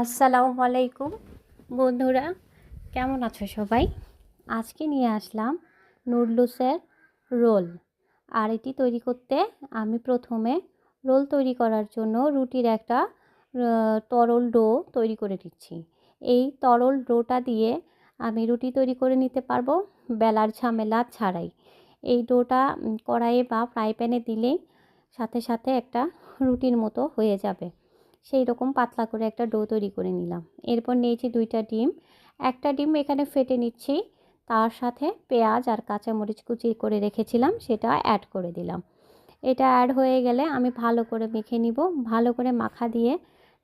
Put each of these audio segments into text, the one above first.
আসসালামু আলাইকুম বন্ধুরা, কেমন আছো সবাই? আজকে নিয়ে আসলাম নুডলসের রোল। আর এটি তৈরি করতে আমি প্রথমে রোল তৈরি করার জন্য রুটির একটা তরল ডো তৈরি করে নিচ্ছি। এই তরল ডোটা দিয়ে আমি রুটি তৈরি করে নিতে পারবো বেলার ঝামেলা ছাড়াই। এই ডোটা কড়াইয়ে বা ফ্রাই প্যানে দিলেই সাথে সাথে একটা রুটির মতো হয়ে যাবে। সেই রকম পাতলা করে একটা ডো তৈরি করে নিলাম। এরপর নিয়েছি 2টা ডিম। একটা ডিম এখানে ফেটে নিচ্ছি, তার সাথে পেঁয়াজ আর কাঁচামরিচ কুচি করে রেখেছিলাম সেটা অ্যাড করে দিলাম। এটা অ্যাড হয়ে গেলে আমি ভালো করে মেখে নিব, ভালো করে মাখা দিয়ে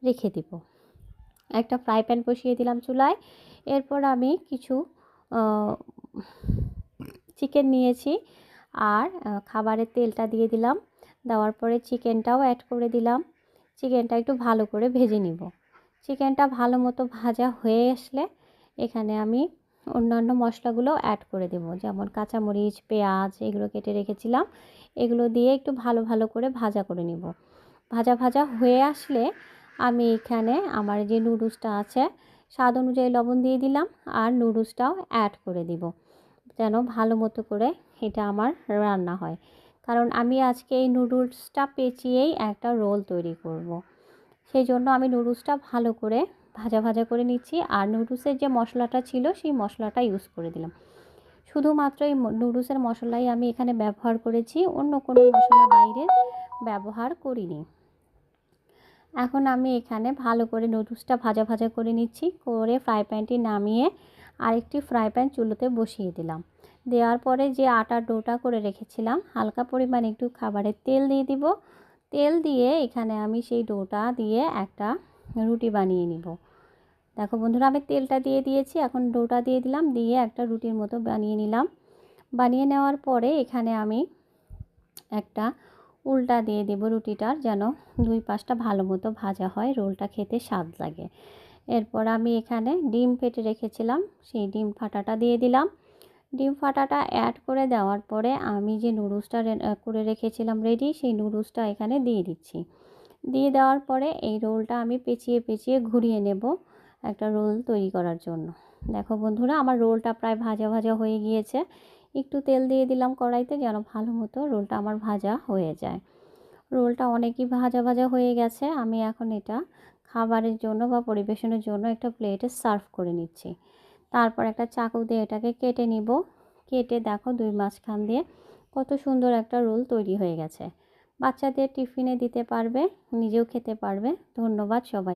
রেখে দিব। একটা ফ্রাই প্যান বসিয়ে দিলাম চুলায়। এরপর আমি কিছু চিকেন নিয়েছি আর খাবারের তেলটা দিয়ে দিলাম। দেওয়ার পরে চিকেনটাও অ্যাড করে দিলাম। চিকেনটা একটু ভালো করে ভেজে নিব। চিকেনটা ভালো মতো ভাজা হয়ে আসলে এখানে আমি অন্যান্য মশলাগুলো অ্যাড করে দেব, যেমন কাঁচামরিচ, পেঁয়াজ এগুলো কেটে রেখেছিলাম। এগুলো দিয়ে একটু ভালো ভালো করে ভাজা করে নিব। ভাজা ভাজা হয়ে আসলে আমি এখানে আমার যে নুডলসটা আছে স্বাদ অনুযায়ী লবণ দিয়ে দিলাম আর নুডলসটাও অ্যাড করে দিব, যেন ভালো মতো করে এটা আমার রান্না হয়। কারণ আমি আজকে এই নুডলসটা পেঁচিয়েই একটা রোল তৈরি করব। সেই জন্য আমি নুডলসটা ভালো করে ভাজা ভাজা করে নিচ্ছি। আর নুডলসের যে মশলাটা ছিল সেই মশলাটা ইউজ করে দিলাম। শুধুমাত্র এই নুডলসের মশলাই আমি এখানে ব্যবহার করেছি, অন্য কোনো মশলা বাইরের ব্যবহার করিনি। এখন আমি এখানে ভালো করে নুডলসটা ভাজা ভাজা করে নিচ্ছি। করে ফ্রাই প্যানটি নামিয়ে আরেকটি ফ্রাই প্যান চুলোতে বসিয়ে দিলাম। দেওয়ার পরে যে আটার ডোটা করে রেখেছিলাম হালকা পরিমাণ একটু খাবারের তেল দিয়ে দিব। তেল দিয়ে এখানে আমি সেই ডোটা দিয়ে একটা রুটি বানিয়ে নিব। দেখো বন্ধুরা, আমি তেলটা দিয়ে দিয়েছি, এখন ডোটা দিয়ে দিলাম, দিয়ে একটা রুটির মতো বানিয়ে নিলাম। বানিয়ে নেওয়ার পরে এখানে আমি একটা উল্টা দিয়ে দেব রুটিটার, যেন দুই পাশটা ভালো মতো ভাজা হয়, রোলটা খেতে স্বাদ লাগে। এরপর আমি এখানে ডিম ফেটে রেখেছিলাম, সেই ডিম ফাটাটা দিয়ে দিলাম। ডিম ফাটাটা অ্যাড করে দেওয়ার পরে আমি যে নুডলসটা করে রেখেছিলাম রেডি, সেই নুডলসটা এখানে দিয়ে দিচ্ছি। দিয়ে দেওয়ার পরে এই রোলটা আমি পেঁচিয়ে পেঁচিয়ে ঘুরিয়ে নেব একটা রোল তৈরি করার জন্য। দেখো বন্ধুরা, আমার রোলটা প্রায় ভাজা ভাজা হয়ে গিয়েছে। একটু তেল দিয়ে দিলাম কড়াইতে, যেন ভালো মতো রোলটা আমার ভাজা হয়ে যায়। রোলটা অনেকই ভাজা ভাজা হয়ে গেছে। আমি এখন এটা খাবারের জন্য বা পরিবেশনের জন্য একটা প্লেটে সার্ভ করে নিচ্ছি। তারপর একটা চাকু দিয়ে এটাকে কেটে নিব। কেটে দেখো দুই মাঝখান দিয়ে কত সুন্দর একটা রোল তৈরি হয়ে গেছে। বাচ্চাদের টিফিনে দিতে পারবে, নিজেও খেতে পারবে। ধন্যবাদ সবাই।